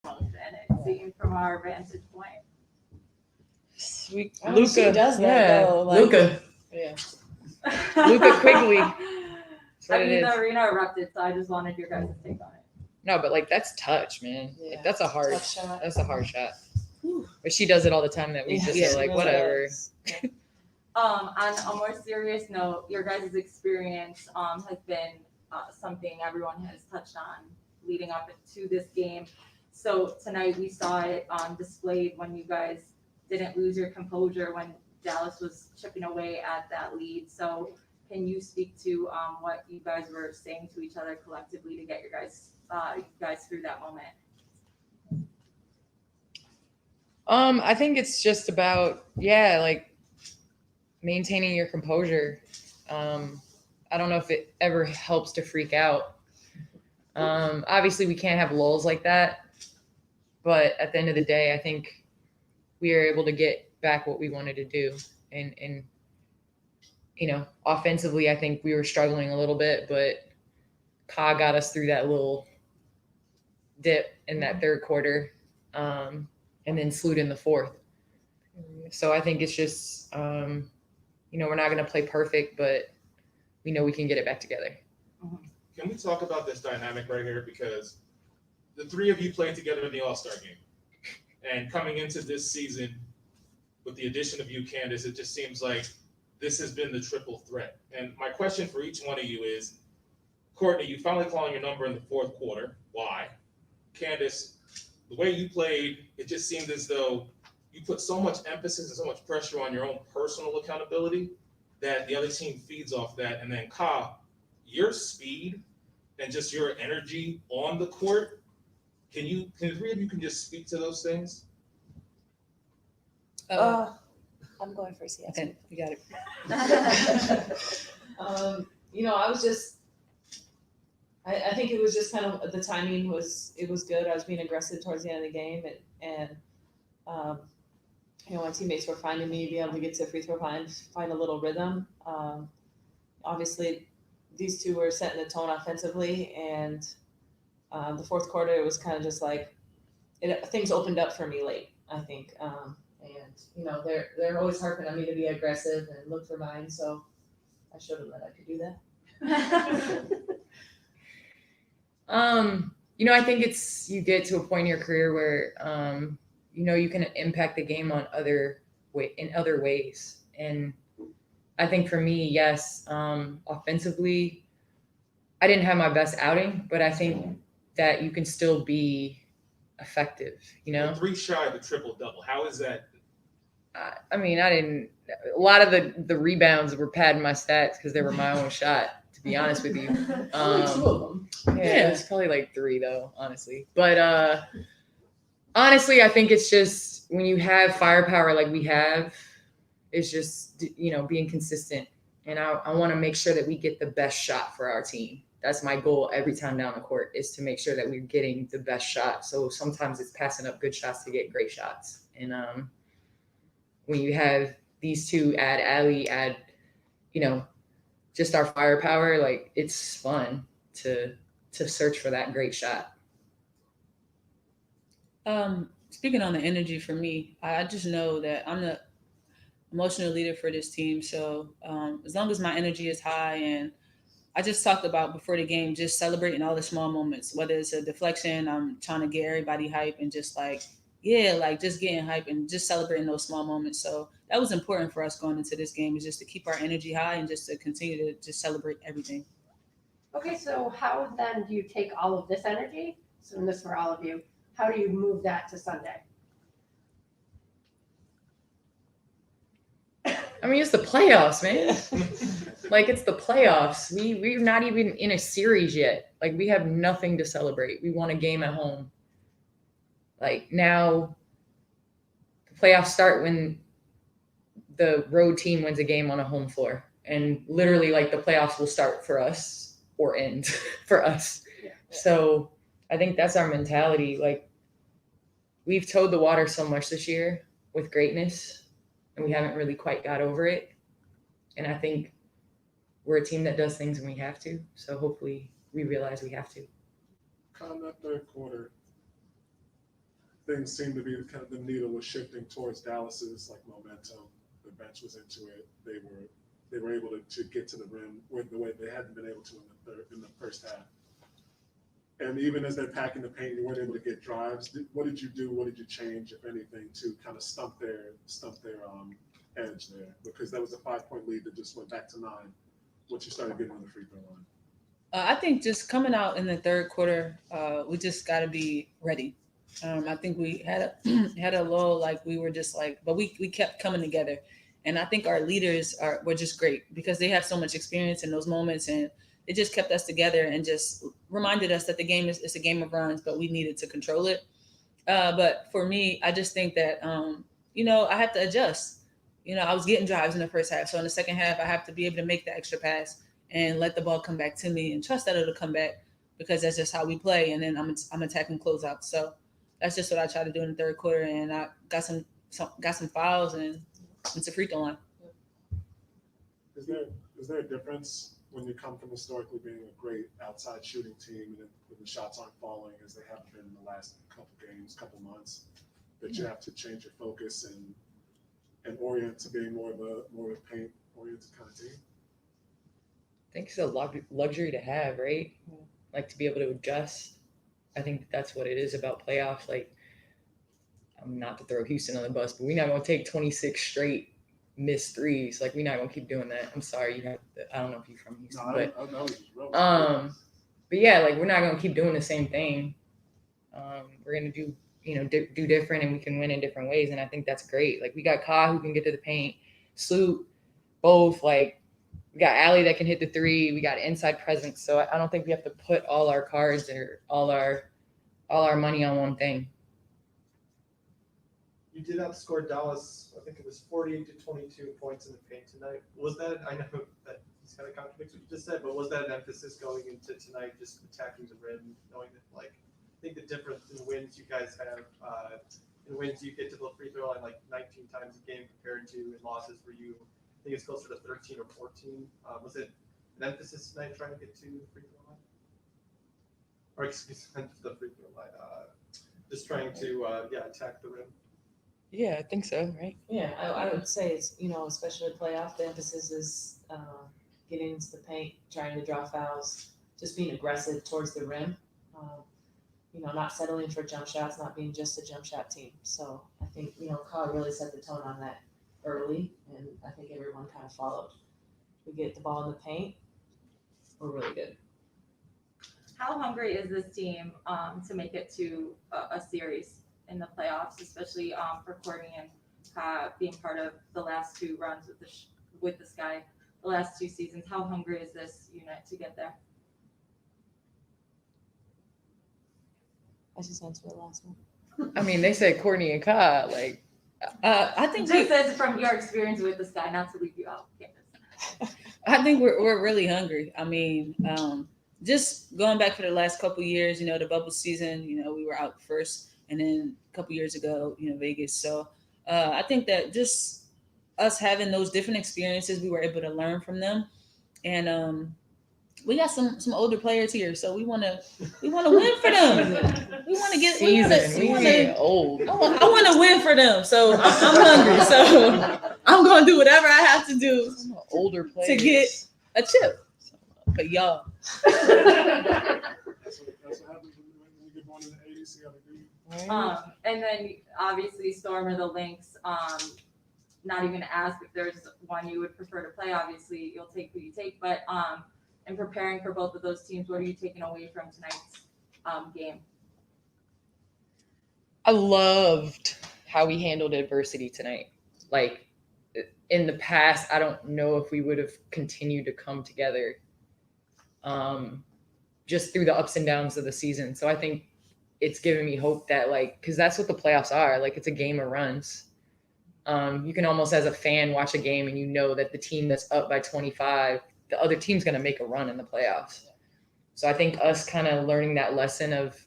most in it, seeing from our vantage point. Luca she does that though. Like, Luca. Yeah. Luca Quigley. I mean, the arena erupted, so I just wanted your guys' take on it. No, but like that's touch, man. Yeah. Like, that's a hard Tough shot. That's a hard shot. But she does it all the time that we just are like, whatever. On a more serious note, your guys' experience has been something everyone has touched on leading up to this game. So tonight we saw it displayed when you guys didn't lose your composure when Dallas was chipping away at that lead. So can you speak to what you guys were saying to each other collectively to get your guys through that moment? I think it's just about like maintaining your composure. I don't know if it ever helps to freak out. Obviously we can't have lulls like that, but at the end of the day, I think we are able to get back what we wanted to do. And offensively, I think we were struggling a little bit, but Ka got us through that little dip in that third quarter, and then slewed in the fourth. So I think it's just, we're not going to play perfect, but we know we can get it back together. Can we talk about this dynamic right here? Because the three of you played together in the All-Star game. And coming into this season, with the addition of you, Candace, it just seems like this has been the triple threat. And my question for each one of you is, Courtney, you finally calling your number in the fourth quarter. Why? Candace, the way you played, it just seemed as though you put so much emphasis and so much pressure on your own personal accountability that the other team feeds off that. And then Ka, your speed and just your energy on the court, can the three of you can just speak to those things? I'm going first. Yeah. Okay, you got it. I was just. I think it was just kind of the timing was good. I was being aggressive towards the end of the game, and my teammates were finding me be able to get to a free throw line, find a little rhythm. Obviously, these two were setting the tone offensively, and the fourth quarter it was kind of just like things opened up for me late. I think, they're always harping on me to be aggressive and look for mine, so I showed them that I could do that. I think it's you get to a point in your career where you can impact the game in other ways. And I think for me, yes, offensively, I didn't have my best outing, but I think that you can still be effective. You're 3 shy of the triple double. How is that? I didn't. A lot of the rebounds were padding my stats because they were my own shot. To be honest with you, Only 2 of them. Yeah, it's probably like 3 though, honestly. But honestly, I think it's just when you have firepower like we have, it's just being consistent. And I want to make sure that we get the best shot for our team. That's my goal every time down the court is to make sure that we're getting the best shot. So sometimes it's passing up good shots to get great shots. And when you have these two, add Ali, add just our firepower, like it's fun to search for that great shot. Speaking on the energy for me, I just know that I'm the emotional leader for this team. So as long as my energy is high, and I just talked about before the game, just celebrating all the small moments, whether it's a deflection, I'm trying to get everybody hype and just just getting hype and just celebrating those small moments. So that was important for us going into this game, is just to keep our energy high and just to continue to just celebrate everything. Okay, so how then do you take all of this energy? So this for all of you. How do you move that to Sunday? It's the playoffs, man. Like it's the playoffs. We're not even in a series yet. Like we have nothing to celebrate. We won a game at home. Like now, the playoffs start when the road team wins a game on a home floor, and literally, like the playoffs will start for us or end for us. Yeah. So I think that's our mentality. Like we've towed the water so much this year with greatness, and we haven't really quite got over it. And I think we're a team that does things when we have to. So hopefully, we realize we have to. Come that third quarter. things seemed to be kind of the needle was shifting towards Dallas's like momentum. The bench was into it. They were able to get to the rim the way they hadn't been able to in the first half. And even as they're packing the paint, you weren't able to get drives. What did you do? What did you change, if anything, to kind of stump their edge there? Because that was a 5-point lead that just went back to 9 once you started getting on the free throw line. I think just coming out in the third quarter, we just got to be ready. I think we had a lull, like we were just like, but we kept coming together. And I think our leaders were just great because they have so much experience in those moments, and it just kept us together and just reminded us that the game is a game of runs, but we needed to control it. But for me, I just think that, I have to adjust. I was getting drives in the first half. So in the second half, I have to be able to make the extra pass and let the ball come back to me and trust that it'll come back because that's just how we play. And then I'm attacking closeouts. So that's just what I try to do in the third quarter. And I got some fouls and it's a free throw line. Is there a difference when you come from historically being a great outside shooting team and when the shots aren't falling as they have been in the last couple months, that you have to change your focus and orient to being more of a paint oriented kind of team? I think it's a luxury to have, right? Like to be able to adjust. I think that's what it is about playoffs. Like, I'm not to throw Houston on the bus, but we're not going to take 26 straight missed threes. Like, we're not going to keep doing that. I'm sorry. I don't know if you're from Houston, but yeah, like we're not going to keep doing the same thing. We're going to do different, and we can win in different ways. And I think that's great. Like, we got Ka who can get to the paint, Sloot, both. Like, we got Allie that can hit the three. We got inside presence. So I don't think we have to put all our cards or all our money on one thing. You did outscore Dallas. I think it was 48 to 22 points in the paint tonight. Was that? I know that he's kind of contradicts what you just said, but was that an emphasis going into tonight, just attacking the rim, knowing that I think the difference in wins you guys have, in wins you get to the free throw line like 19 times a game compared to in losses where you, I think it's closer to 13 or 14. Was it an emphasis tonight trying to get to the free throw line? Or excuse me, the free throw line. Just trying to attack the rim. Yeah, I think so, right? Yeah, I would say it's, especially playoff, the emphasis is getting into the paint, trying to draw fouls, just being aggressive towards the rim. Not settling for jump shots, not being just a jump shot team. So I think, Kyle really set the tone on that early, and I think everyone kind of followed. We get the ball in the paint, we're really good. How hungry is this team to make it to a series in the playoffs, especially for Courtney and being part of the last two runs with the Sky, the last two seasons? How hungry is this unit to get there? I just answered the last one. I mean, they said Courtney and Ka, like, I think Just as from your experience with the Sky, not to leave you out, Candace. I think we're really hungry. I mean, just going back for the last couple of years, the bubble season, we were out first, and then a couple years ago, Vegas. So I think that just us having those different experiences, we were able to learn from them, and we got some older players here, so we want to win for them. We want to get old. I want to win for them, so I'm hungry. So I'm gonna do whatever I have to do Older players to get a chip. But y'all, That's what happens when you get born in the 80s. You gotta do. And then obviously Storm or the Lynx, not even ask if there's one you would prefer to play. Obviously you'll take who you take, but in preparing for both of those teams, what are you taking away from tonight's game? I loved how we handled adversity tonight. Like, in the past, I don't know if we would have continued to come together just through the ups and downs of the season. So I think it's given me hope that, like, because that's what the playoffs are. Like, it's a game of runs. You can almost, as a fan, watch a game and you know that the team that's up by 25, the other team's going to make a run in the playoffs. So I think us kind of learning that lesson of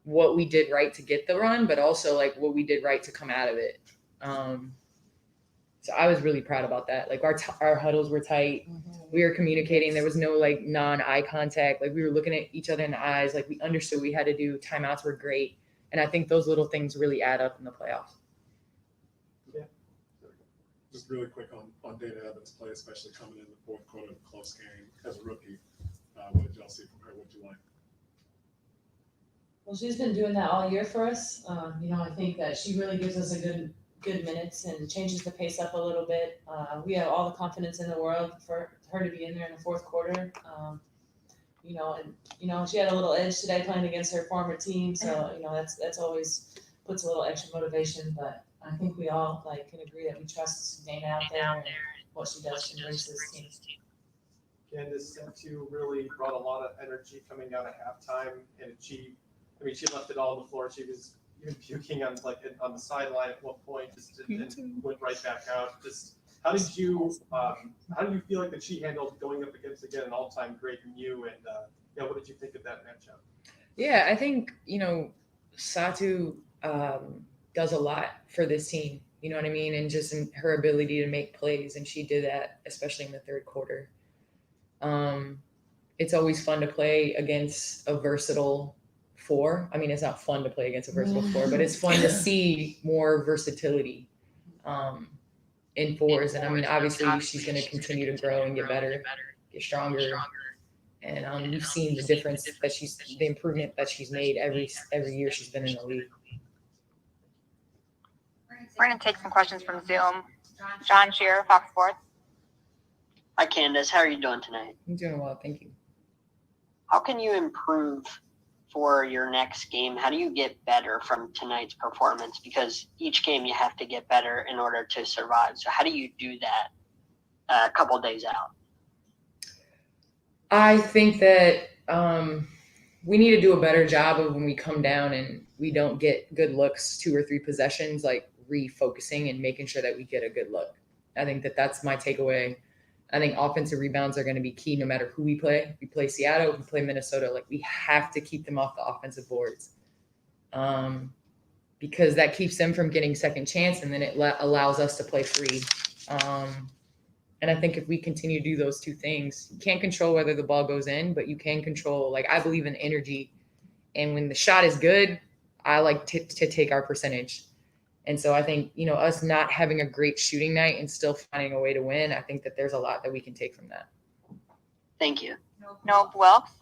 what we did right to get the run, but also like what we did right to come out of it. So I was really proud about that. Like our huddles were tight. Mm-hmm. We were communicating. There was no like non-eye contact. Like we were looking at each other in the eyes. Like we understood what we had to do. Timeouts were great. And I think those little things really add up in the playoffs. Just really quick on Dana Evans' play, especially coming in the fourth quarter of a close game as a rookie. What did y'all see from her? What did you like? Well, she's been doing that all year for us. I think that she really gives us a good minutes and changes the pace up a little bit. We have all the confidence in the world for her to be in there in the fourth quarter. She had a little edge today playing against her former team, so that's always puts a little extra motivation. But I think we all can agree that we trust Dana out there and what she does to embrace this team. Candace sent you really brought a lot of energy coming out at halftime, and she left it all on the floor. She was even puking on the sideline at one point, and went right back out. Just how do you feel like that she handled going up against again an all-time great in you, and what did you think of that matchup? Yeah, I think Satu does a lot for this team. You know what I mean, and just in her ability to make plays, and she did that especially in the third quarter. It's always fun to play against a versatile four. I mean, it's not fun to play against a versatile four, but it's fun to see more versatility in fours. And I mean, obviously, she's going to continue to grow and get better, get stronger. And we've seen the difference the improvement that she's made every year she's been in the league. We're going to take some questions from Zoom. John Shearer, Fox Sports. Hi, Candace. How are you doing tonight? I'm doing well, thank you. How can you improve for your next game? How do you get better from tonight's performance? Because each game you have to get better in order to survive. So how do you do that a couple days out? I think that we need to do a better job of when we come down and we don't get good looks 2 or 3 possessions, refocusing and making sure that we get a good look. I think that's my takeaway. I think offensive rebounds are going to be key no matter who we play. We play Seattle, we play Minnesota. We have to keep them off the offensive boards because that keeps them from getting second chance, and then it allows us to play free. And I think if we continue to do those 2 things, you can't control whether the ball goes in, but you can control, I believe in energy. And when the shot is good, I like to take our percentage. And so I think, us not having a great shooting night and still finding a way to win, I think that there's a lot that we can take from that. Thank you. No, Wilkes.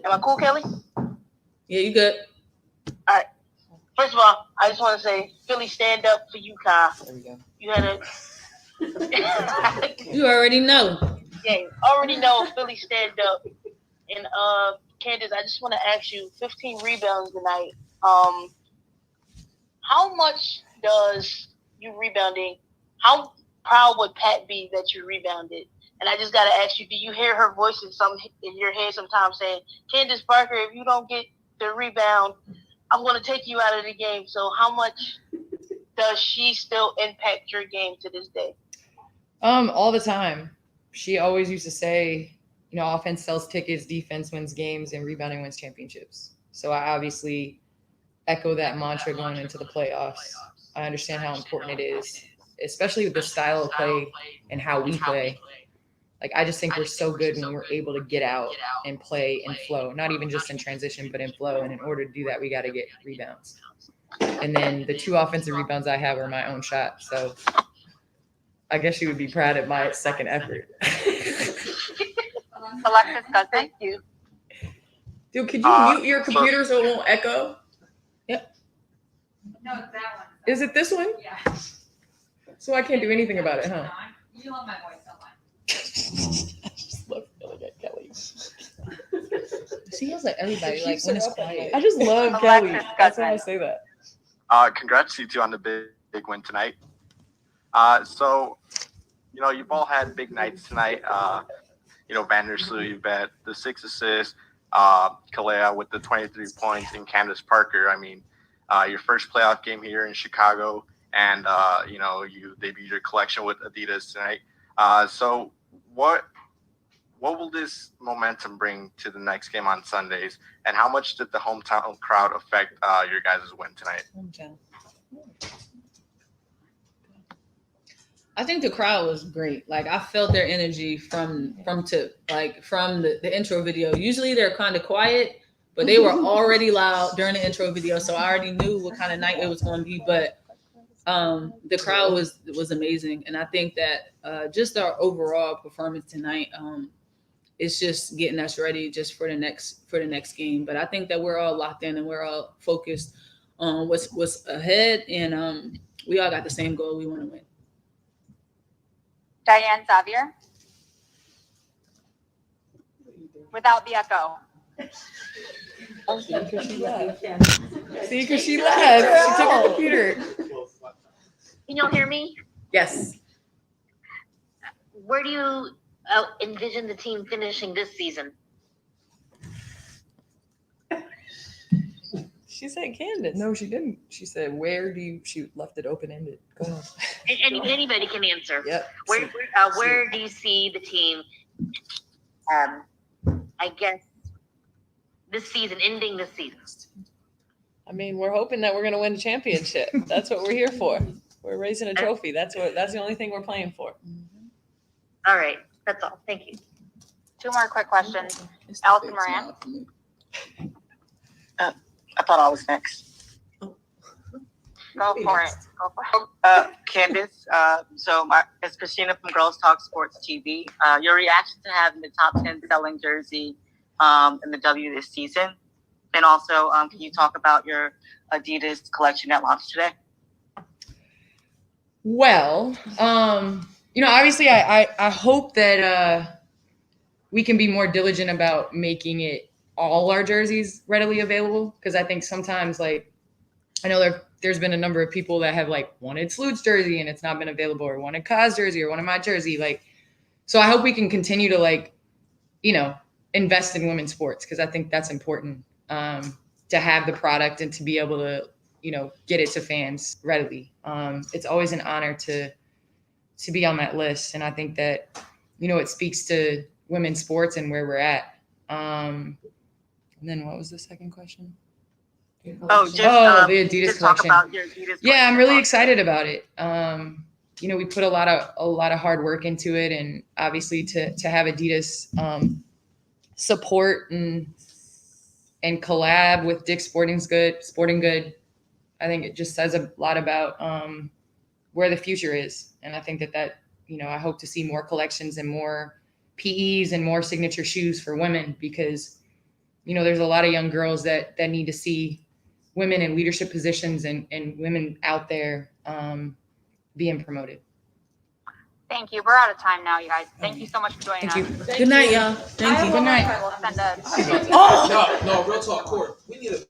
Am I cool, Kelly? Yeah, you good. All right. First of all, I just want to say, Philly, stand up for you, Kyle. There we go. You had You already know. Yeah, already know Philly stand up. And Candace, I just want to ask you, 15 rebounds tonight. How much does you rebounding? How proud would Pat be that you rebounded? And I just got to ask you, do you hear her voice in your head sometimes saying, Candace Parker, if you don't get the rebound, I'm going to take you out of the game. So how much does she still impact your game to this day? All the time. She always used to say, offense sells tickets, defense wins games, and rebounding wins championships. So I obviously echo that mantra going into the playoffs. I understand how important it is, especially with the style of play and how we play. I just think we're so good when we're able to get out and play and flow, not even just in transition, but in flow. And in order to do that, we got to get rebounds. And then the 2 offensive rebounds I have are my own shot. So I guess she would be proud of my second effort. Alexis Guzman. Thank you. Dude, could you mute your computer so it won't echo? No, it's that one. Is it this one? Yeah. So I can't do anything about it, huh? You love my voice so much. I just love yelling at Kelly. She yells at everybody, She when keeps it's it up at quiet. night. I just love Alexis Kelly. That's why I Guzman. say that. Congrats to you two on the big win tonight. So, you've all had big nights tonight. Vandersloot, you've had the 6 assists, Kalea with the 23 points, and Candace Parker. I mean, your first playoff game here in Chicago, and, you debuted your collection with Adidas tonight. So what will this momentum bring to the next game on Sundays, and how much did the hometown crowd affect your guys' win tonight? I think the crowd was great. Like I felt their energy from the intro video. Usually they're kind of quiet, but they were already loud during the intro video, so I already knew what kind of night it was going to be. But the crowd was amazing, and I think that just our overall performance tonight is just getting us ready just for the next game. But I think that we're all locked in and we're all focused on what's ahead, and we all got the same goal. We want to win. Diane Xavier. Without the echo. See, because she left. See, because she left. She took her computer. Can y'all hear me? Yes. Where do you envision the team finishing this season? She said Candace. No, she didn't. She said, she left it open-ended. Go ahead. And anybody can answer. Yep. Where do you see the team, I guess, ending this season? I mean, we're hoping that we're going to win a championship. That's what we're here for. We're raising a trophy. That's the only thing we're playing for. All right. That's all. Thank you. 2 more quick questions. Allison Moran. I thought I was next. Go for it. Candace, it's Christina from Girls Talk Sports TV. Your reaction to having the top 10 selling jersey in the W this season, and also can you talk about your Adidas collection that launched today? Well, obviously I hope that we can be more diligent about making it all our jerseys readily available, because I think sometimes, like, I know there's been a number of people that have like wanted Sloot's jersey and it's not been available, or wanted Kaz jersey or wanted my jersey. Like, so I hope we can continue to invest in women's sports, because I think that's important to have the product and to be able to, get it to fans readily. It's always an honor to be on that list. And I think that, it speaks to women's sports and where we're at. And then what was the second question? The Adidas collection. Talk about your Adidas Yeah, I'm really excited about it. We put a lot of hard work into it, and obviously to have Adidas support and collab with Dick's Sporting Good, I think it just says a lot about where the future is. And I think that I hope to see more collections and more PEs and more signature shoes for women, because there's a lot of young girls that need to see women in leadership positions and women out there being promoted. Thank you. We're out of time now, you guys. Thank you so much for joining us. Good night, y'all. Thank you. Good night. We'll send a No, real talk, Court. We need a